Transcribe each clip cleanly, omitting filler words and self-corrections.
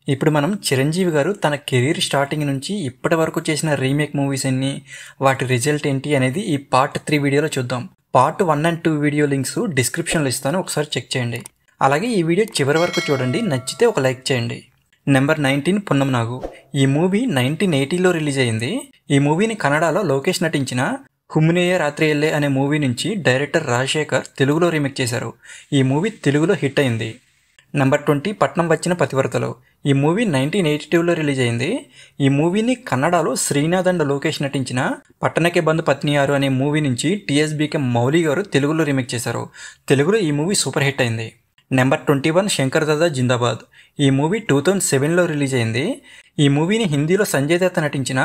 ఇప్పుడు మనం చిరంజీవి గారు తన కెరీర్ స్టార్టింగ్ నుంచి ఇప్పటి వరకు చేసిన రీమేక్ మూవీస్ ఎన్ని, వాటి రిజల్ట్ ఏంటి అనేది ఈ పార్ట్ 3 వీడియోలో చూద్దాం. పార్ట్ 1 అండ్ 2 వీడియో లింక్స్ డిస్క్రిప్షన్లో ఇస్తాను, ఒకసారి చెక్ చేయండి. అలాగే ఈ వీడియో చివరి వరకు చూడండి, నచ్చితే ఒక లైక్ చేయండి. నెంబర్ 19 పున్నం నాగు. ఈ మూవీ 1980లో రిలీజ్ అయింది. ఈ మూవీని కన్నడలో లోకేష్ నటించిన హుమ్నేయ రాత్రి ఎల్లే అనే మూవీ నుంచి డైరెక్టర్ రాజశేఖర్ తెలుగులో రీమేక్ చేశారు. ఈ మూవీ తెలుగులో హిట్ అయింది. నెంబర్ 20 పట్నం వచ్చిన పతివ్రతలు. ఈ మూవీ 1982లో రిలీజ్ అయింది. ఈ మూవీని కన్నడలో శ్రీనాథ్ అండ్ లోకేష్ నటించిన పట్టణకే బంధు పత్నియారు అనే మూవీ నుంచి టీఎస్బీకే మౌలి గారు తెలుగులో రీమేక్ చేశారు. తెలుగులో ఈ మూవీ సూపర్ హిట్ అయింది. నెంబర్ 21 శంకర్ దాదా జిందాబాద్. ఈ మూవీ 2007లో రిలీజ్ అయింది. ఈ మూవీని హిందీలో సంజయ్ దత్త నటించిన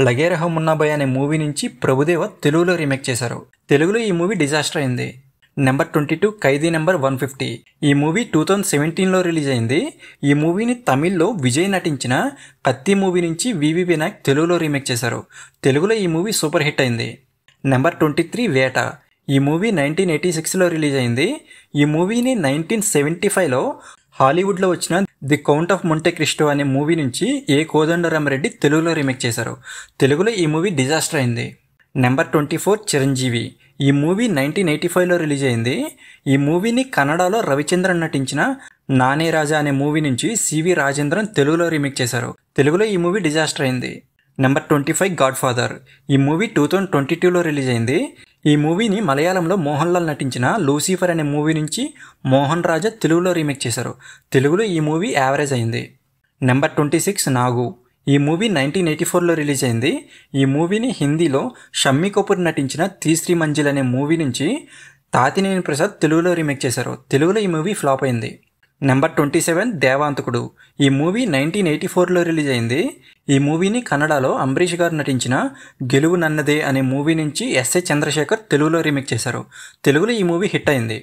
లగే రహో మున్నా భాయ్ అనే మూవీ నుంచి ప్రభుదేవ తెలుగులో రీమేక్ చేశారు. తెలుగులో ఈ మూవీ డిజాస్టర్ అయింది. నెంబర్ 22 ఖైదీ నెంబర్ 150. ఈ మూవీ 2017లో రిలీజ్ అయింది. ఈ మూవీని తమిళ్లో విజయ్ నటించిన కత్తి మూవీ నుంచి వివి వినాయక్ తెలుగులో రీమేక్ చేశారు. తెలుగులో ఈ మూవీ సూపర్ హిట్ అయింది. నెంబర్ 23 వేట. ఈ మూవీ 1986లో రిలీజ్ అయింది. ఈ మూవీని 1975లో హాలీవుడ్లో వచ్చిన ది కౌంట్ ఆఫ్ మొంటే క్రిస్టో అనే మూవీ నుంచి ఏ కోదండరామరెడ్డి తెలుగులో రీమేక్ చేశారు. తెలుగులో ఈ మూవీ డిజాస్టర్ అయింది. నెంబర్ 24 చిరంజీవి. ఈ మూవీ 1985లో రిలీజ్ అయింది. ఈ మూవీని కన్నడలో రవిచంద్రన్ నటించిన నానే రాజా అనే మూవీ నుంచి సివి రాజేంద్రన్ తెలుగులో రీమేక్ చేశారు. తెలుగులో ఈ మూవీ డిజాస్టర్ అయింది. Number 25 God father. ఈ మూవీ 2022లో రిలీజ్ అయింది. ఈ మూవీని మలయాళంలో మోహన్ లాల్ నటించిన లూసిఫర్ అనే మూవీ నుంచి మోహన్ రాజా తెలుగులో రీమేక్ చేశారు. తెలుగులో ఈ మూవీ యావరేజ్ అయింది. నెంబర్ 26 నాగు. ఈ మూవీ 1984లో రిలీజ్ అయింది. ఈ మూవీని హిందీలో షమ్మీ కపూర్ నటించిన తీస్రీ మంజిల్ అనే మూవీ నుంచి తాతినేని ప్రసాద్ తెలుగులో రీమేక్ చేశారు. తెలుగులో ఈ మూవీ ఫ్లాప్ అయింది. నెంబర్ 27 దేవాంతకుడు. ఈ మూవీ 1984లో రిలీజ్ అయింది. ఈ మూవీని కన్నడలో అంబరీష్ గారు నటించిన గెలువు నన్నదే అనే మూవీ నుంచి ఎస్ఏ చంద్రశేఖర్ తెలుగులో రీమేక్ చేశారు. తెలుగులో ఈ మూవీ హిట్ అయింది.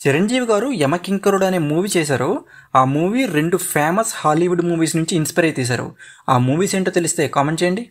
చిరంజీవి గారు యమకింకరుడు అనే మూవీ చేశారు. ఆ మూవీ 2 ఫేమస్ హాలీవుడ్ మూవీస్ నుంచి ఇన్స్పైర్ అయి తీశారు. ఆ మూవీస్ ఏంటో తెలిస్తే కామెంట్ చేయండి.